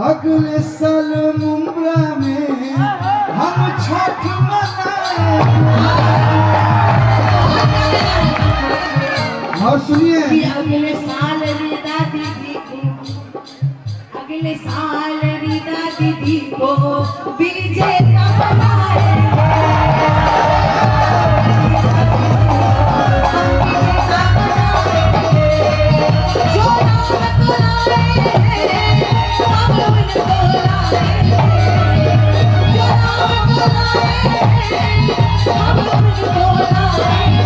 अगले साल मुंब्रा में हम छठ मनाएंगे। और सुनिए अगले साल रीता दीदी को, अगले साल रीता दीदी को विजेता बनाएंगे। जो नाम बुलाएंगे हम उनको लाएंगे। जो नाम बुलाएंगे हम उनको लाएंगे।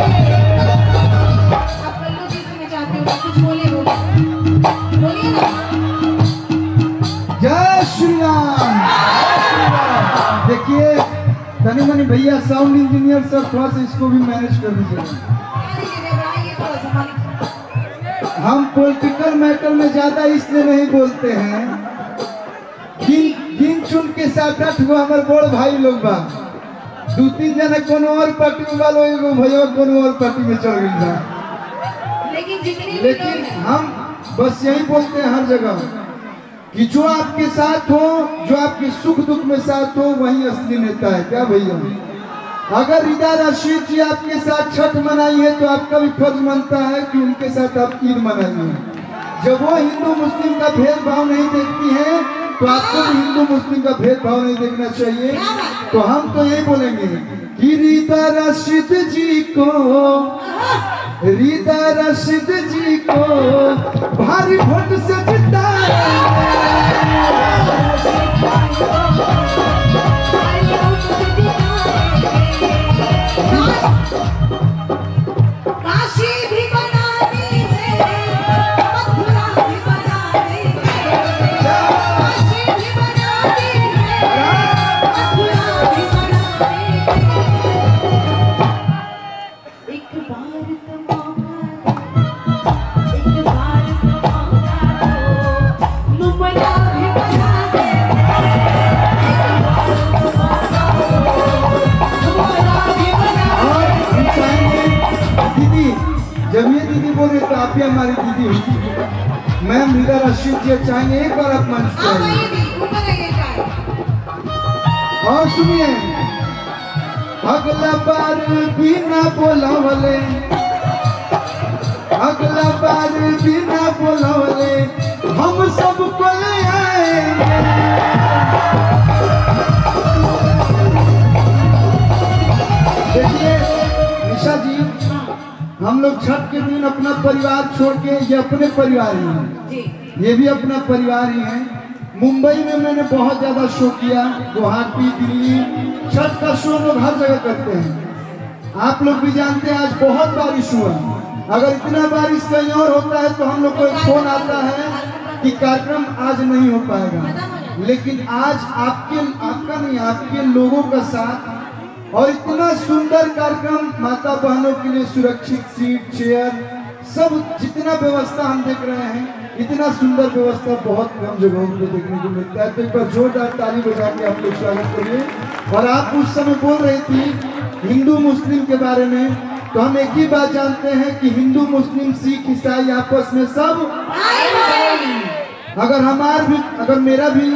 आप कल्लू जी सुनना चाहते हो कुछ बोलिए बोलिए ना। जय श्री राम। देखिए तनी मनी भैया साउंड इंजीनियर सर थोड़ा सा इसको भी मैनेज कर दीजिए। हम पॉलिटिकल मैटर में ज्यादा इसलिए नहीं बोलते हैं, गिन चुन के 7-8 गो हमारे बड़ भाई लोग बा, 2-3 जना कोनो और पार्टी में बा, एगो भैया कोनो और पार्टी में चल गई बा। लेकिन हम बस यही बोलते हैं हर जगह कि जो आपके साथ हो, जो आपके सुख दुख में साथ हो, वही असली नेता है। क्या भैया? अगर रिदा रशीद जी आपके साथ छठ मनाई है तो आपका भी फर्ज बनता है कि उनके साथ आप ईद मनाइए। जब वो हिंदू मुस्लिम का भेदभाव नहीं देखती हैं तो आपको भी हिंदू मुस्लिम का भेदभाव नहीं देखना चाहिए। तो हम तो यही बोलेंगे कि रिदा रशीद जी को, रिदा रशीद जी को भारी वोट से जिताएं। काशी भी बनानी है, मथुरा भी बनानी है। काशी भी बनानी है, मथुरा भी बनानी है। एक बार तो मौका, एक बार तो मौका दो, मुंबईया भी बना दे। एक बार तो मौका दो, मुंबईया भी बना दे। दीदी जब ये दीदी बोल रहे तो आप भी हमारी दीदी हुई। मैम रिदा रशीद जी चाहेंगे एक बार आप मंच पर आइए। और सुनिए अगला बार बिना बोलावले, अगला बार बिना बोलावले हम सबको ले आएंगे। देखिए निशा जी, हम लोग छठ के दिन अपना परिवार छोड़ के, ये अपने परिवार ही हैं, ये भी अपना परिवार ही है। मुंबई में मैंने बहुत ज्यादा शो किया, गुवाहाटी, दिल्ली, छठ का शो लोग हर जगह करते हैं। आप लोग भी जानते हैं आज बहुत बारिश हुआ। अगर इतना बारिश कहीं और होता है तो हम लोग को एक फोन आता है कि कार्यक्रम आज नहीं हो पाएगा। लेकिन आज आपका नहीं, आपके लोगों का साथ और इतना सुंदर कार्यक्रम, माता बहनों के लिए सुरक्षित सीट, चेयर, सब जितना व्यवस्था हम देख रहे हैं, इतना सुंदर व्यवस्था बहुत कम जगहों पे देखने को मिलता है। तो एक बार जोरदार ताली बजा के आप लोग स्वागत करिए। और आप उस समय बोल रही थी हिंदू मुस्लिम के बारे में, तो हम एक ही बात जानते हैं कि हिंदू मुस्लिम सिख ईसाई आपस में सब, अगर मेरा भी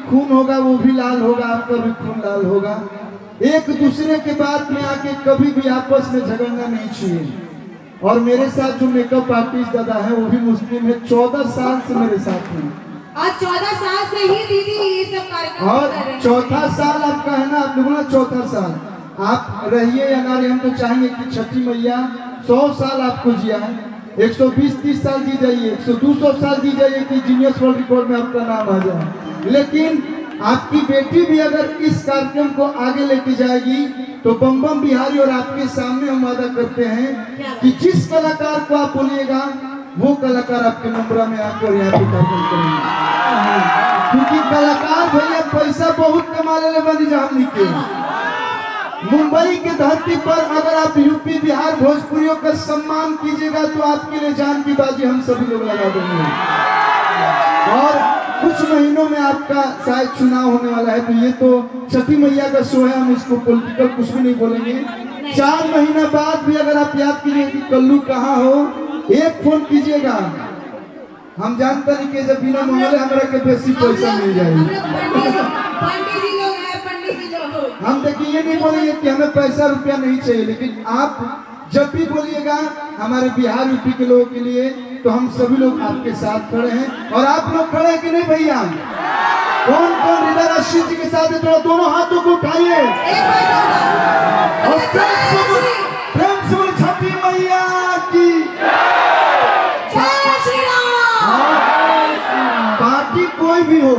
खून होगा वो भी लाल होगा, आपका भी खून लाल होगा। एक दूसरे के बात में आके कभी भी आपस में झगड़ना नहीं चाहिए। और मेरे साथ जो मेकअप आर्टिस्ट दादा है वो भी मुस्लिम है, 14 साल से मेरे साथ हैं। आज 14 साल से ही दीदी ये सब कार्यक्रम और कर रहे हैं। 4था साल आपका है ना, आप लोगों ना 4था साल आप रहिए या ना रहिए, हम तो चाहेंगे कि छठी मैया 100 साल आपको जिया है, 120-30 साल जी जाइए, 100-200 साल जी जाइए कि जीनियस वर्ल्ड रिकॉर्ड में आपका नाम आ जाए। लेकिन आपकी बेटी भी अगर इस कार्यक्रम को आगे लेके जाएगी तो बम बम बिहारी और आपके सामने हम वादा करते हैं कि जिस कलाकार को आप बोलिएगा वो कलाकार आपके मुंब्रा में आकर यहाँ पे कार्यक्रम करेंगे। क्योंकि कलाकार भैया पैसा बहुत कमा ले बनी जामनी के। मुंबई के धरती पर अगर आप यूपी बिहार भोजपुरियों का सम्मान कीजिएगा तो आपके लिए जान की बाजी हम सभी लोग लगा देंगे। और कुछ महीनों में आपका शायद चुनाव होने वाला है, तो ये तो छठी मैया का शो है, हम इसको पॉलिटिकल कुछ भी नहीं बोलेंगे। 4 महीना बाद भी अगर आप याद कीजिए कि कल्लू कहाँ हो, एक फोन कीजिएगा हम जानते नहीं कि जब बिना मंगले हमारा के बेसी पैसा मिल जाएगी। पंडित जी लोग हैं, पंडित जी लोग। हम देखिए ये नहीं बोलेंगे कि हमें पैसा रुपया नहीं चाहिए, लेकिन आप जब भी बोलिएगा हमारे बिहार यूपी के लोगों के लिए, तो हम सभी लोग आपके साथ खड़े हैं। और आप लोग खड़े हैं कि नहीं भैया? कौन कौन हृदय राशि जी के साथ है? तो दोनों हाथों को उठाइए और प्रेम से बोले छठी मैया की। जय श्री राम। पार्टी कोई भी हो,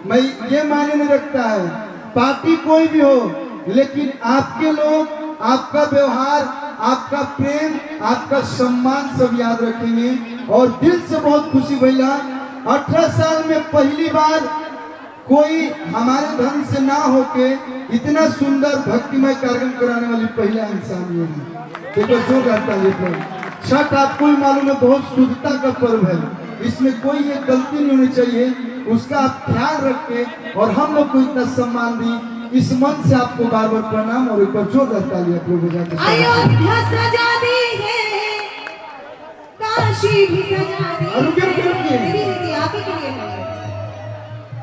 मैं ये मायने नहीं रखता है, पार्टी कोई भी हो, लेकिन आपके लोग, आपका व्यवहार, आपका प्रेम, आपका सम्मान सब याद रखेंगे। और दिल से बहुत खुशी भैया, 18 साल में पहली बार कोई हमारे धर्म से ना होके इतना सुंदर भक्तिमय कार्यक्रम कराने वाली पहला इंसान ये है। देखो जो करता है ये पर्व छठ, आपको ही मालूम है बहुत शुद्धता का पर्व है, इसमें कोई ये गलती नहीं होनी चाहिए, उसका आप ख्याल रखे और हम लोग को इतना सम्मान दी। इस मन से आपको बार बार प्रणाम और एक बार जोरदार तालियां प्रभु जाते। अयोध्या सजा दी है, काशी भी सजा दी है। मेरी दीदी आप ही के लिए है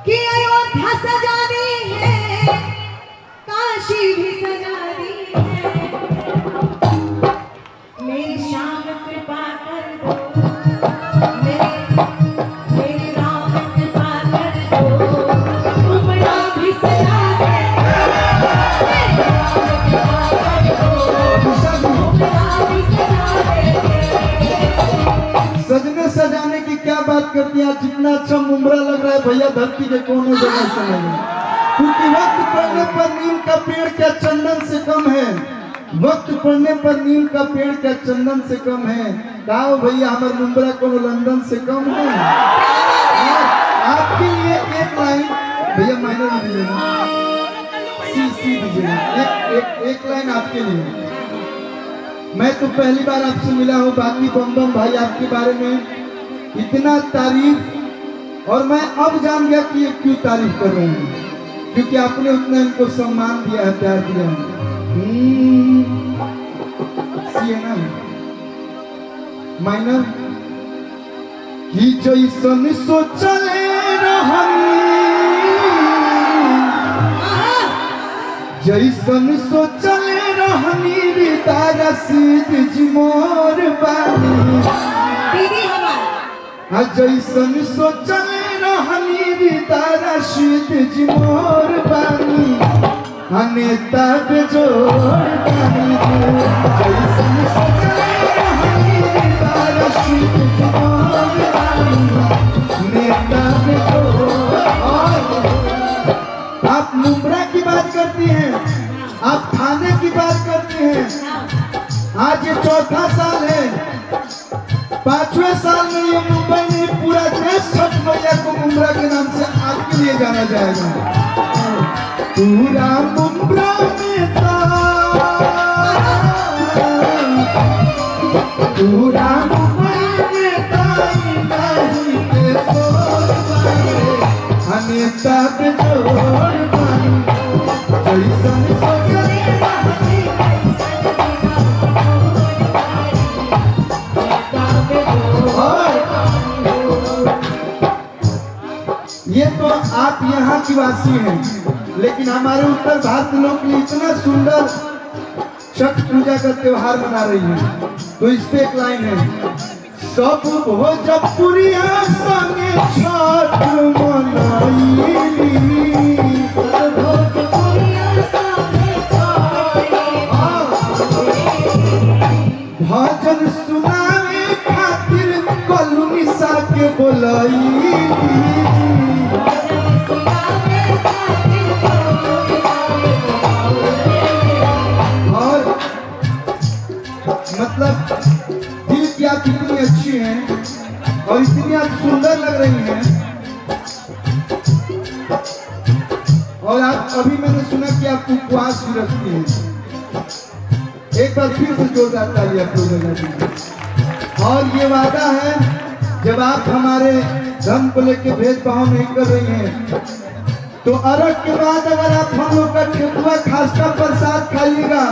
कि अयोध्या सजा दी है, काशी भी सजा दी है। मेरी श्याम कृपा कर दो, मेरे राम कृपा कर दो, उमरा भी सजा दे। सजने सजाने की क्या बात करती हैं? जितना अच्छा मुमरा लग रहा है भैया धरती के कोने जगह से लग रहा है, क्योंकि वक्त पड़ने पर नीम का पेड़ क्या चंदन से कम है, वक्त पड़ने पर नीम का पेड़ क्या चंदन से कम है। कहा भैया हमारे मुमरा को लंदन से कम है। आपके लिए एक लाइन भैया माइनर भी दीजिएगा, सी दीजिएगा, एक लाइन आपके लिए। मैं तो पहली बार आपसे मिला हूँ, बाकी बम बम भाई आपके बारे में इतना तारीफ, और मैं अब जान गया कि ये क्यों तारीफ कर रहे हैं, क्योंकि आपने उतना इनको सम्मान दिया है, प्यार दिया है। सी है ना माइनर कि जैसन सोचले रहनी, जैसन सोचले रहनी तारा सीध जिमोर बानी, दीदी हमारा जैसन सोचले रहनी तारा सीध जिमोर बानी, नेता बेजोर बानी, जैसन सोचले रहनी तारा सीध जिमोर बानी, नेता बेजोर। आप मुमरा की बात करती हैं, आप खाने की बात करते हैं। आज ये चौथा साल है, 5वें साल में ये मुंबई में पूरा देश छठ मैया को मुमरा के नाम से आपके लिए जाना जाएगा। पूरा मुमरा में पूरा मुंबई में नेता पे जोर बानी, जैसन सोचले रहनी ये तो आप यहाँ की वासी हैं, लेकिन हमारे उत्तर भारत लोग के लिए इतना सुंदर छठ पूजा का त्योहार मना रही है। तो इस पे एक लाइन है, सब भोजपुरिया संगे छठ मनाइली, भजन सुनावे खातिर कलुनी सा के बोलाई, और मतलब दिल की आप इतनी अच्छी हैं और इतनी आप सुंदर लग रही हैं, और आप अभी मैंने सुना कि आप उपवास भी रखती हैं। एक बार फिर से जोरदार तालियां आपको लगा दीजिए। और ये वादा है, जब आप हमारे धर्म को लेकर भेदभाव नहीं कर रही हैं, तो अर्घ के बाद अगर आप हम लोग का ठेकुआ खास्ता प्रसाद खाइएगा,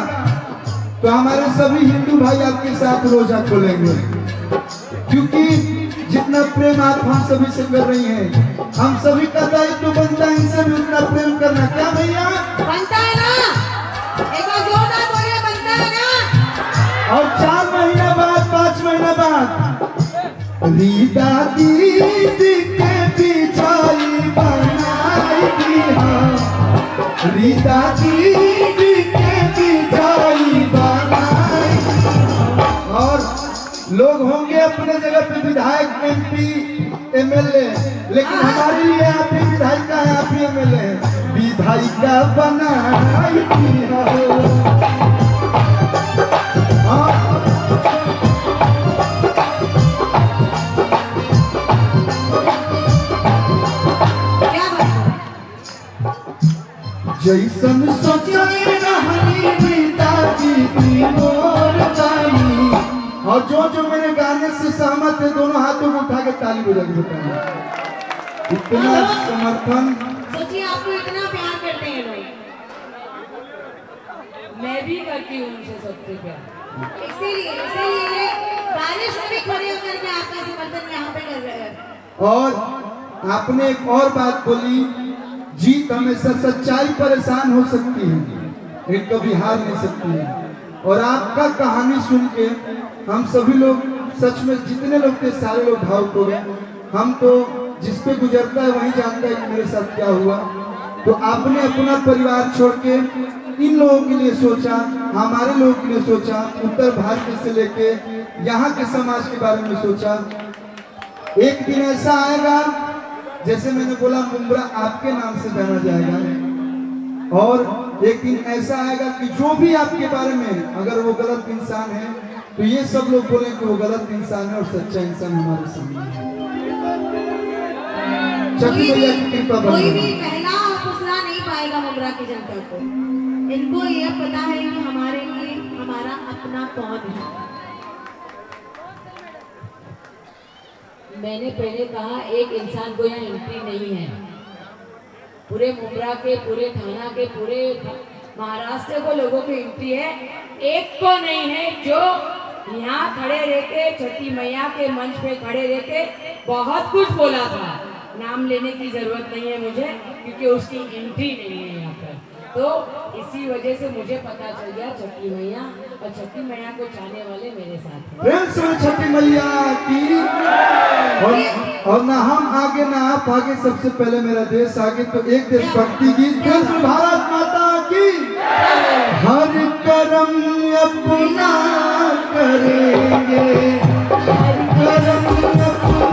तो हमारे सभी हिंदू भाई आपके साथ रोजा खोलेंगे, क्योंकि जितना प्रेम आप हम सभी से कर रही हैं, हम सभी का दायित्व बनता है इनसे भी उतना प्रेम करना। क्या भैया बनता है ना? एक बार जोरदार बोलिए, बनता है ना? और 4 महीना बाद 5 महीना बाद रीता दीदी के पिछाई बनाई दी, हाँ रीता दीदी के पिछाई बनाई। और लोग होंगे अपने जगह पे विधायक, MP, MLA, लेकिन हमारे लिए आप ही विधायिका है, आप ही MLA, विधायिका बनाई दी हाँ। जैसन सोचे रहनी रीता दीदी मोर जानी। और जो मेरे गाने से सहमत है दोनों हाथों को उठा के ताली बजा के बताइए। इतना समर्थन। सोचिए आपको इतना प्यार करते हैं लोग। मैं भी करती हूँ उनसे सबसे प्यार। इसीलिए बारिश में भी खड़े होकर के आपका समर्थन यहाँ पे कर रहे हैं। और आपने एक और बात बोली, जीत हमेशा सच्चाई परेशान हो सकती है लेकिन कभी हार नहीं सकती है। और आपका कहानी सुन के हम सभी लोग सच में जितने लोग थे सारे लोग भावुक हो गए। हम तो जिस पे गुजरता है वही जानता है कि मेरे साथ क्या हुआ। तो आपने अपना परिवार छोड़ के इन लोगों के लिए सोचा, हमारे लोगों के लिए सोचा, उत्तर भारत से लेके यहाँ के समाज के बारे में सोचा। एक दिन ऐसा आएगा, जैसे मैंने बोला मुंब्रा आपके नाम से जाना जाएगा। और एक दिन ऐसा आएगा कि जो भी आपके बारे में अगर वो गलत इंसान है तो ये सब लोग बोले कि वो गलत इंसान है और सच्चा इंसान हमारे सामने है। छठी मैया की कृपा कोई भी बनी। पहला और दूसरा नहीं पाएगा मुंब्रा की जनता को। इनको यह पता है कि हमारे लिए हमारा अपना कौन है। मैंने पहले कहा एक इंसान को यहाँ एंट्री नहीं है। पूरे मुंब्रा के, पूरे थाना के, पूरे महाराष्ट्र को लोगों की एंट्री है, एक को नहीं है जो यहाँ खड़े रहते छठी मैया के मंच पे खड़े रहते बहुत कुछ बोला था। नाम लेने की जरूरत नहीं है मुझे क्योंकि उसकी एंट्री नहीं है यहाँ पर। तो इसी वजह से मुझे पता चल गया छठी मैया, और छठी मैया को चाहने वाले मेरे साथ हैं। प्रेम से छठी मैया की। और ना हम आगे ना आप आगे, सबसे पहले मेरा देश आगे। तो एक देशभक्ति गीत, भारत माता की। हर कर्म अपना करेंगे, हर कर्म अपना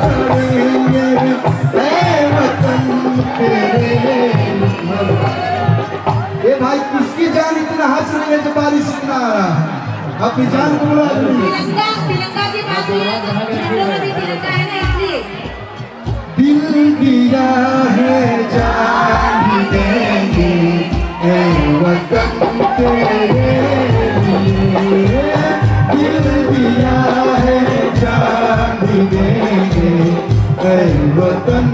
करेंगे, ऐ वतन तेरे। ये भाई किसकी जान इतना हंस रही है जो बारिश इतना आ रहा है? अपनी जान को बुला तिरंगा की बात हुई है तो झंडों में भी तिरंगा है ना, इसलिए दिल दिया है जान भी देंगे, ऐ वतन तेरे लिए। दिल दिया है जान भी देंगे, ऐ वतन